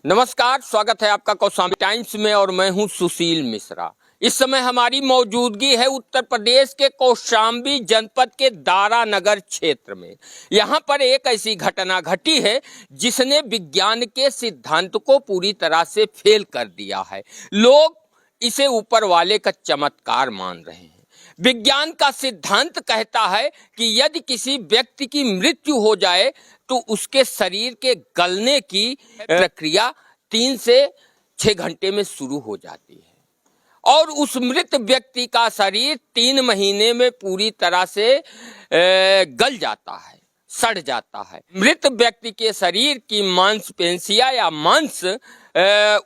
नमस्कार, स्वागत है आपका कौशाम्बी टाइम्स में और मैं हूं सुशील मिश्रा। इस समय हमारी मौजूदगी है उत्तर प्रदेश के कौशाम्बी जनपद के दारा नगर क्षेत्र में। यहां पर एक ऐसी घटना घटी है जिसने विज्ञान के सिद्धांत को पूरी तरह से फेल कर दिया है। लोग इसे ऊपर वाले का चमत्कार मान रहे हैं। विज्ञान का सिद्धांत कहता है कि यदि किसी व्यक्ति की मृत्यु हो जाए तो उसके शरीर के गलने की प्रक्रिया 3 से 6 घंटे में शुरू हो जाती है और उस मृत व्यक्ति का शरीर 3 महीने में पूरी तरह से गल जाता है, सड़ जाता है। मृत व्यक्ति के शरीर की मांसपेशियां या मांस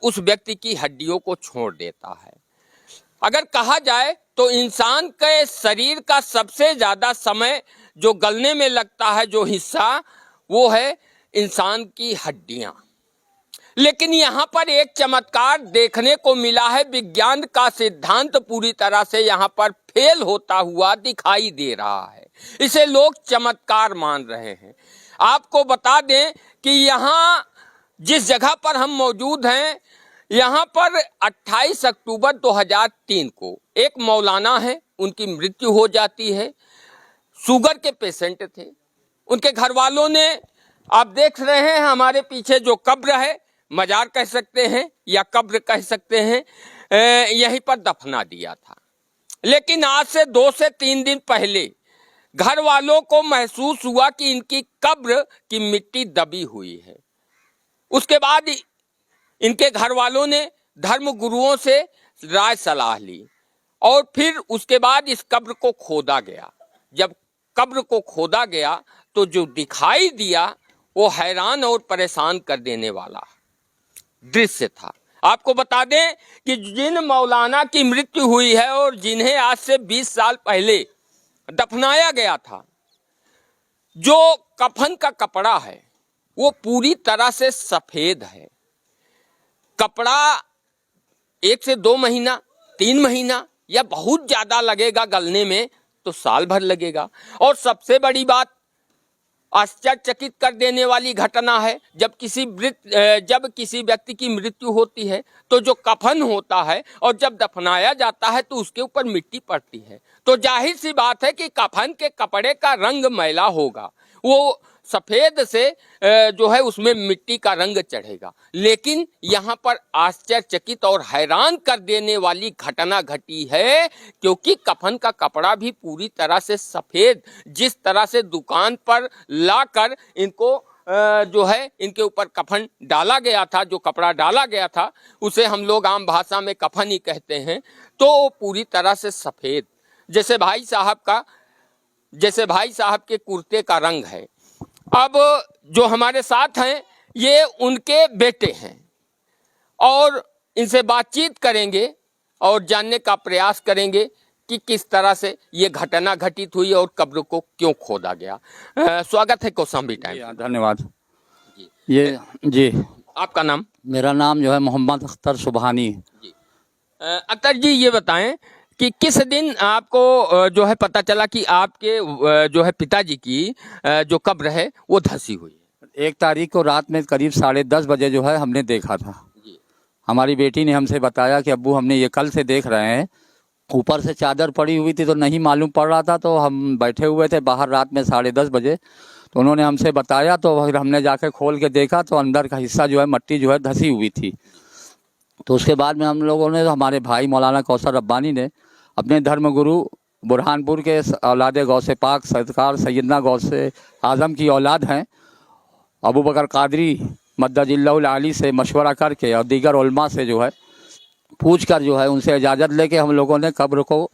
उस व्यक्ति की हड्डियों को छोड़ देता है। अगर कहा जाए तो इंसान के शरीर का सबसे ज्यादा समय जो गलने में लगता है, जो हिस्सा, वो है इंसान की हड्डियां। लेकिन यहाँ पर एक चमत्कार देखने को मिला है। विज्ञान का सिद्धांत पूरी तरह से यहाँ पर फेल होता हुआ दिखाई दे रहा है। इसे लोग चमत्कार मान रहे हैं। आपको बता दें कि यहाँ जिस जगह पर हम मौजूद हैं, यहाँ पर 28 अक्टूबर 2003 को एक मौलाना है, उनकी मृत्यु हो जाती है। शुगर के पेशेंट थे। उनके घर वालों ने, आप देख रहे हैं हमारे पीछे जो कब्र है, मजार कह सकते हैं या कब्र कह सकते हैं, यहीं पर दफना दिया था। लेकिन आज से 2 से 3 दिन पहले घर वालों को महसूस हुआ कि इनकी कब्र की मिट्टी दबी हुई है। उसके बाद इनके घर वालों ने धर्म गुरुओं से राय सलाह ली और फिर उसके बाद इस कब्र को खोदा गया। जब कब्र को खोदा गया तो जो दिखाई दिया वो हैरान और परेशान कर देने वाला दृश्य था। आपको बता दें कि जिन मौलाना की मृत्यु हुई है और जिन्हें आज से 20 साल पहले दफनाया गया था, जो कफन का कपड़ा है वो पूरी तरह से सफेद है। कपड़ा 1 से 2 महीना, 3 महीना या बहुत ज्यादा लगेगा गलने में तो साल भर लगेगा। और सबसे बड़ी बात, आश्चर्यचकित कर देने वाली घटना है, जब किसी व्यक्ति की मृत्यु होती है तो जो कफन होता है और जब दफनाया जाता है तो उसके ऊपर मिट्टी पड़ती है, तो जाहिर सी बात है कि कफन के कपड़े का रंग मैला होगा, वो सफेद से जो है उसमें मिट्टी का रंग चढ़ेगा। लेकिन यहाँ पर आश्चर्यचकित और हैरान कर देने वाली घटना घटी है, क्योंकि कफन का कपड़ा भी पूरी तरह से सफेद, जिस तरह से दुकान पर लाकर इनको जो है इनके ऊपर कफन डाला गया था, जो कपड़ा डाला गया था उसे हम लोग आम भाषा में कफन ही कहते हैं, तो पूरी तरह से सफेद, जैसे भाई साहब के कुर्ते का रंग है। अब जो हमारे साथ हैं ये उनके बेटे हैं और इनसे बातचीत करेंगे और जानने का प्रयास करेंगे कि किस तरह से ये घटना घटित हुई और कब्र को क्यों खोदा गया। स्वागत है कौशाम्बी टाइम्स। धन्यवाद जी। जी। आपका नाम? मेरा नाम जो है मोहम्मद अख्तर सुबहानी। जी। अख्तर जी, ये बताएं कि किस दिन आपको जो है पता चला कि आपके जो है पिताजी की जो कब्र है वो धंसी हुई है? 1 तारीख को रात में करीब 10:30 बजे जो है हमने देखा था। जी। हमारी बेटी ने हमसे बताया कि अब्बू हमने ये कल से देख रहे हैं। ऊपर से चादर पड़ी हुई थी तो नहीं मालूम पड़ रहा था, तो हम बैठे हुए थे बाहर रात में 10:30 बजे, तो उन्होंने हमसे बताया, तो फिर हमने जाके खोल के देखा तो अंदर का हिस्सा जो है मट्टी जो है धंसी हुई थी। तो उसके बाद में हम लोगों ने, हमारे भाई मौलाना कौसर रब्बानी ने अपने धर्मगुरु बुरहानपुर के औलाद गौसे पाक सरकार सैयदना गौसे आज़म की औलाद हैं अबू बकर कादरी मद्दजिल्लाहुल आली से मशवरा करके और दीगर उलमा से जो है पूछ कर जो है उनसे इजाज़त लेके हम लोगों ने कब्र को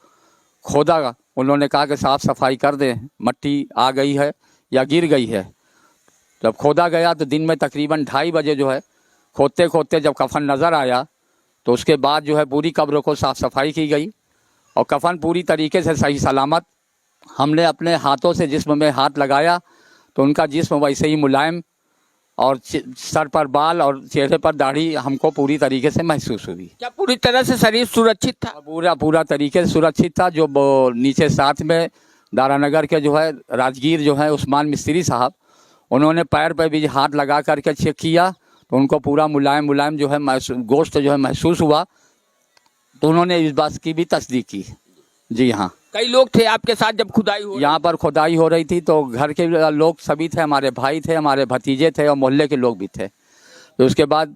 खोदा। उन्होंने कहा कि साफ़ सफाई कर दें, मट्टी आ गई है या गिर गई है। जब खोदा गया तो दिन में तकरीबन 2:30 बजे जो है खोदते खोदते जब कफन नज़र आया तो उसके बाद जो है पूरी कब्र को साफ़ सफाई की गई और कफन पूरी तरीके से सही सलामत। हमने अपने हाथों से जिस्म में हाथ लगाया तो उनका जिस्म वैसे ही मुलायम और सर पर बाल और चेहरे पर दाढ़ी हमको पूरी तरीके से महसूस हुई। क्या पूरी तरह से शरीर सुरक्षित था? पूरा तरीके से सुरक्षित था। जो नीचे साथ में दारानगर के जो है राजगीर जो है उस्मान मिस्त्री साहब, उन्होंने पैर पर भी हाथ लगा करके चेक किया तो उनको पूरा मुलायम मुलायम जो है गोश्त जो है महसूस हुआ, तो उन्होंने इस बात की भी तस्दीक की। जी हाँ, कई लोग थे आपके साथ जब खुदाई हो यहाँ पर खुदाई हो रही थी तो घर के लोग सभी थे, हमारे भाई थे, हमारे भतीजे थे और मोहल्ले के लोग भी थे। तो उसके बाद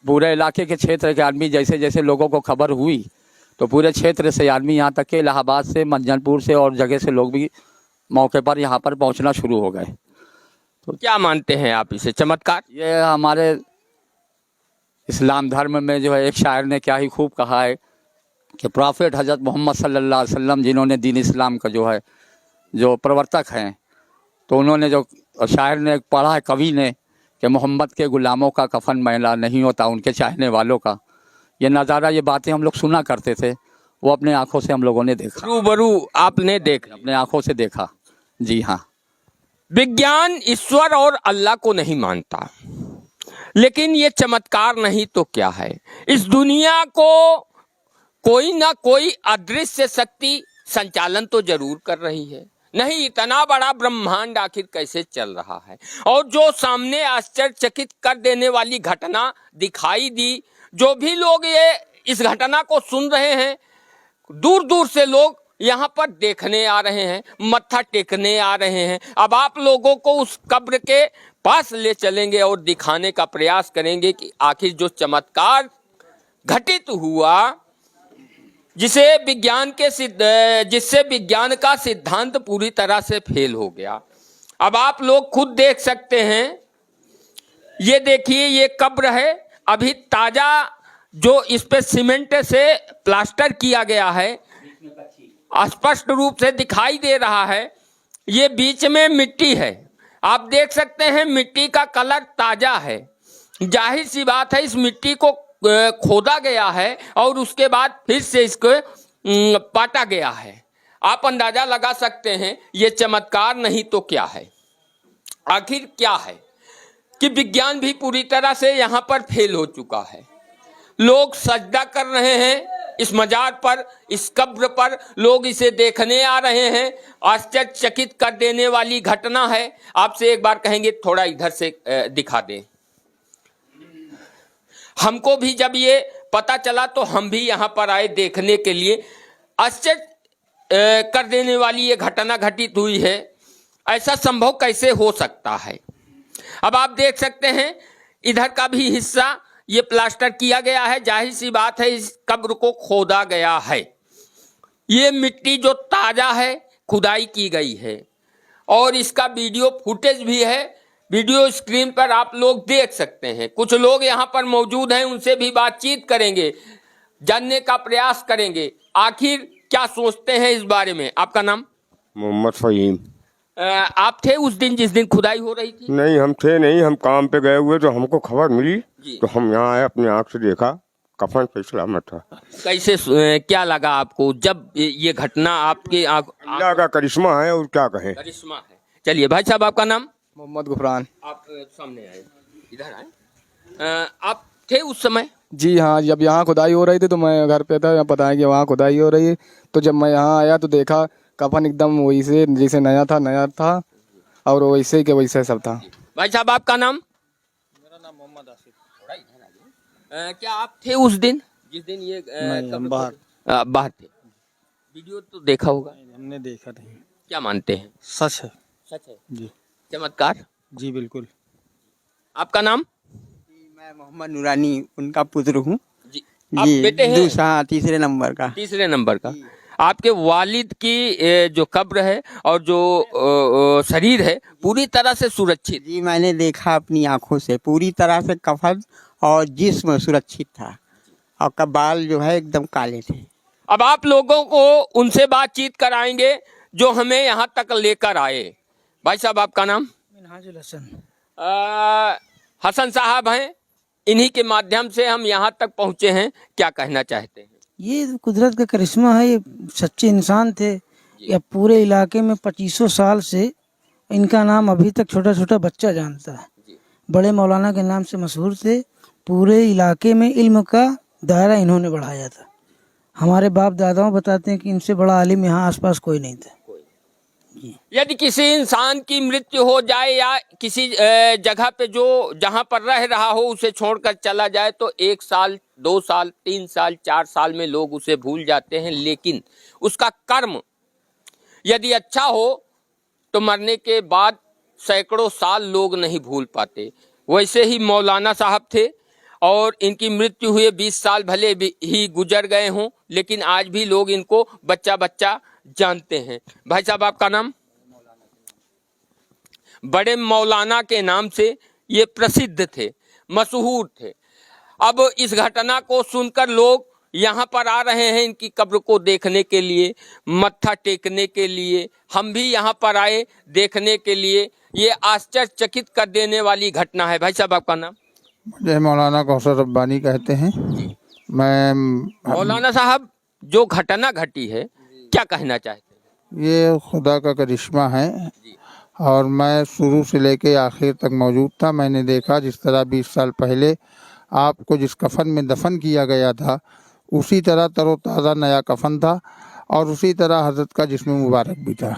पूरे इलाके के क्षेत्र के आदमी जैसे जैसे लोगों को खबर हुई तो पूरे क्षेत्र से आदमी यहाँ तक के इलाहाबाद से, मंजनपुर से और जगह से लोग भी मौके पर यहाँ पर पहुँचना शुरू हो गए। तो क्या मानते हैं आप इसे चमत्कार? ये हमारे इस्लाम धर्म में जो है एक शायर ने क्या ही खूब कहा है कि प्रॉफेट हज़रत मोहम्मद सल्लल्लाहु अलैहि वसल्लम जिन्होंने दीन इस्लाम का जो है जो प्रवर्तक हैं, तो उन्होंने जो शायर ने पढ़ा है कवि ने कि मोहम्मद के गुलामों का कफन मैला नहीं होता उनके चाहने वालों का। ये नज़ारा, ये बातें हम लोग सुना करते थे, वो अपने आँखों से हम लोगों ने देखा, रूबरू आपने देखा, अपने आँखों से देखा। जी हाँ, विज्ञान ईश्वर और अल्लाह को नहीं मानता, लेकिन ये चमत्कार नहीं तो क्या है? इस दुनिया को कोई ना कोई अदृश्य शक्ति संचालन तो जरूर कर रही है, नहीं इतना बड़ा ब्रह्मांड आखिर कैसे चल रहा है? और जो सामने आश्चर्यचकित कर देने वाली घटना दिखाई दी, जो भी लोग ये इस घटना को सुन रहे हैं, दूर दूर से लोग यहाँ पर देखने आ रहे हैं, मत्था टेकने आ रहे हैं। अब आप लोगों को उस कब्र के पास ले चलेंगे और दिखाने का प्रयास करेंगे कि आखिर जो चमत्कार घटित हुआ, जिससे विज्ञान का सिद्धांत पूरी तरह से फेल हो गया। अब आप लोग खुद देख सकते हैं, ये देखिए ये कब्र है, अभी ताजा जो इस पे सीमेंट से प्लास्टर किया गया है, स्पष्ट रूप से दिखाई दे रहा है। ये बीच में मिट्टी है, आप देख सकते हैं मिट्टी का कलर ताजा है। जाहिर सी बात है इस मिट्टी को खोदा गया है और उसके बाद फिर से इसको पाटा गया है। आप अंदाजा लगा सकते हैं ये चमत्कार नहीं तो क्या है? आखिर क्या है कि विज्ञान भी पूरी तरह से यहाँ पर फेल हो चुका है। लोग सजदा कर रहे हैं इस मजार पर, इस कब्र पर, लोग इसे देखने आ रहे हैं। आश्चर्यचकित कर देने वाली घटना है। आपसे एक बार कहेंगे थोड़ा इधर से दिखा दें। हमको भी जब ये पता चला तो हम भी यहाँ पर आए देखने के लिए। आश्चर्य कर देने वाली ये घटना घटित हुई है। ऐसा संभव कैसे हो सकता है? अब आप देख सकते हैं इधर का भी हिस्सा ये प्लास्टर किया गया है। जाहिर सी बात है इस कब्र को खोदा गया है। ये मिट्टी जो ताजा है खुदाई की गई है और इसका वीडियो फुटेज भी है। वीडियो स्क्रीन पर आप लोग देख सकते हैं। कुछ लोग यहाँ पर मौजूद हैं, उनसे भी बातचीत करेंगे, जानने का प्रयास करेंगे आखिर क्या सोचते हैं इस बारे में। आपका नाम? मोहम्मद फहीम। आप थे उस दिन जिस दिन खुदाई हो रही थी? नहीं, हम थे नहीं, हम काम पे गए हुए तो हमको खबर मिली तो हम यहाँ आए, अपनी आँख से देखा, कफन पे सलामत था। कैसे क्या लगा आपको जब ये घटना आपके अल्लाह का करिश्मा है और क्या कहें। करिश्मा है। चलिए भाई साहब, आपका नाम? मोहम्मद गुफरान। आप सामने आए, इधर आए। आप थे उस समय? जी हाँ, जब यहाँ खुदाई हो रही थी तो मैं घर पे था, यहाँ पता है कि वहाँ खुदाई हो रही है। तो जब मैं यहाँ आया तो देखा कफन एकदम वैसे जैसे नया था और वैसे के वैसे सब था। भाई साहब, आपका नाम? मेरा नाम मोहम्मद आसिफ। थोड़ा इधर आइए। क्या आप थे उस दिन जिस दिन ये बाहर थे? वीडियो तो देखा होगा? हमने देखा नहीं। क्या मानते हैं? सच है। सच है जी। चमत्कार? जी बिल्कुल। आपका नाम? मैं मोहम्मद नूरानी उनका पुत्र हूँ जी। आप बेटे हैं? दूसरा, तीसरे नंबर का। तीसरे नंबर का। आपके वालिद की जो कब्र है और जो शरीर है पूरी तरह से सुरक्षित? जी, मैंने देखा अपनी आंखों से, पूरी तरह से कफन और जिस्म सुरक्षित था और कबाल जो है एकदम काले थे। अब आप लोगों को उनसे बातचीत कराएंगे जो हमें यहाँ तक लेकर आए। भाई साहब, आपका नाम? मिनहाजुल हसन। हसन साहब हैं, इन्हीं के माध्यम से हम यहाँ तक पहुँचे हैं। क्या कहना चाहते हैं? ये कुदरत का करिश्मा है। ये सच्चे इंसान थे। या पूरे इलाके में 2500 साल से इनका नाम अभी तक छोटा छोटा बच्चा जानता है। बड़े मौलाना के नाम से मशहूर थे। पूरे इलाके में इल्म का दायरा इन्होंने बढ़ाया था। हमारे बाप दादाओं बताते हैं कि इनसे बड़ा आलिम यहाँ आसपास कोई नहीं था। यदि किसी इंसान की मृत्यु हो जाए या किसी जगह पे जो जहां पर रह रहा हो उसे छोड़कर चला जाए तो 1 साल 2 साल 3 साल 4 साल में लोग उसे भूल जाते हैं, लेकिन उसका कर्म यदि अच्छा हो तो मरने के बाद सैकड़ों साल लोग नहीं भूल पाते। वैसे ही मौलाना साहब थे और इनकी मृत्यु हुए 20 साल भले ही गुजर गए हों, लेकिन आज भी लोग इनको बच्चा बच्चा जानते हैं। भाई साहब, आपका नाम? बड़े मौलाना के नाम से ये प्रसिद्ध थे, मशहूर थे। अब इस घटना को सुनकर लोग यहाँ पर आ रहे हैं इनकी कब्र को देखने के लिए, मत्था टेकने के लिए। हम भी यहाँ पर आए देखने के लिए। ये आश्चर्यचकित कर देने वाली घटना है। भाई साहब, आपका नाम? मुझे मौलाना कौसर रब्बानी कहते हैं। मैं मौलाना साहब, जो घटना घटी है क्या कहना चाहते हैं? ये खुदा का करिश्मा है और मैं शुरू से लेके आखिर तक मौजूद था। मैंने देखा जिस तरह 20 साल पहले आपको जिस कफन में दफन किया गया था उसी तरह तरोताज़ा नया कफन था और उसी तरह हज़रत का जिस्म मुबारक भी था।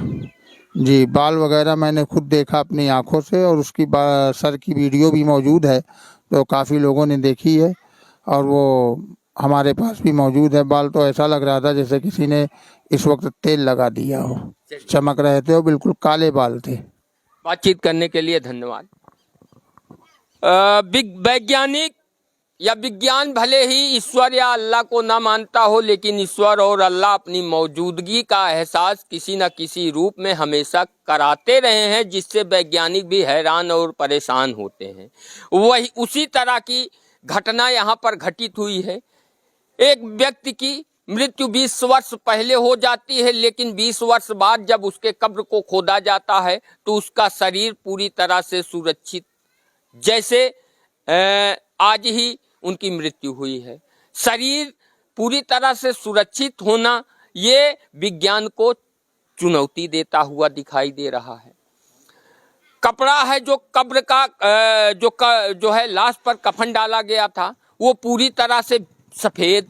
जी, बाल वगैरह मैंने खुद देखा अपनी आँखों से और उसकी सर की वीडियो भी मौजूद है, तो काफ़ी लोगों ने देखी है और वो हमारे पास भी मौजूद है। बाल तो ऐसा लग रहा था जैसे किसी ने इस वक्त तेल लगा दिया हो, चमक रहे थे और बिल्कुल काले बाल थे। बातचीत करने के लिए धन्यवाद। वैज्ञानिक या विज्ञान भले ही ईश्वर या अल्लाह को ना मानता हो, लेकिन ईश्वर और अल्लाह अपनी मौजूदगी का एहसास किसी न किसी रूप में हमेशा कराते रहे हैं, जिससे वैज्ञानिक भी हैरान और परेशान होते हैं। वही उसी तरह की घटना यहाँ पर घटित हुई है। एक व्यक्ति की मृत्यु 20 वर्ष पहले हो जाती है, लेकिन 20 वर्ष बाद जब उसके कब्र को खोदा जाता है तो उसका शरीर पूरी तरह से सुरक्षित, जैसे आज ही उनकी मृत्यु हुई है। शरीर पूरी तरह से सुरक्षित होना ये विज्ञान को चुनौती देता हुआ दिखाई दे रहा है। कपड़ा है जो कब्र का जो है लाश पर कफन डाला गया था वो पूरी तरह से सफेद,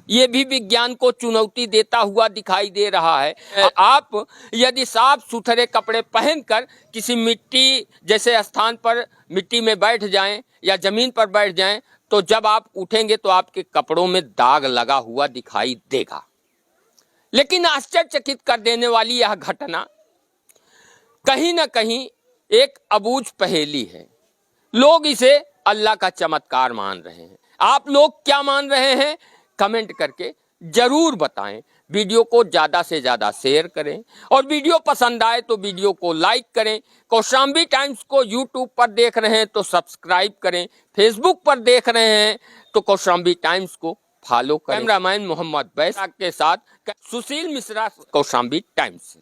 ये भी विज्ञान को चुनौती देता हुआ दिखाई दे रहा है। आप यदि साफ सुथरे कपड़े पहनकर किसी मिट्टी जैसे स्थान पर मिट्टी में बैठ जाएं या जमीन पर बैठ जाएं तो जब आप उठेंगे तो आपके कपड़ों में दाग लगा हुआ दिखाई देगा। लेकिन आश्चर्यचकित कर देने वाली यह घटना कहीं ना कहीं एक अबूझ पहेली है। लोग इसे अल्लाह का चमत्कार मान रहे हैं। आप लोग क्या मान रहे हैं? कमेंट करके जरूर बताएं। वीडियो को ज्यादा से ज्यादा शेयर करें और वीडियो पसंद आए तो वीडियो को लाइक करें। कौशाम्बी टाइम्स को यूट्यूब पर देख रहे हैं तो सब्सक्राइब करें। फेसबुक पर देख रहे हैं तो कौशाम्बी टाइम्स को फॉलो करें। कैमरामैन मोहम्मद बैसाख के साथ सुशील मिश्रा, कौशाम्बी टाइम्स।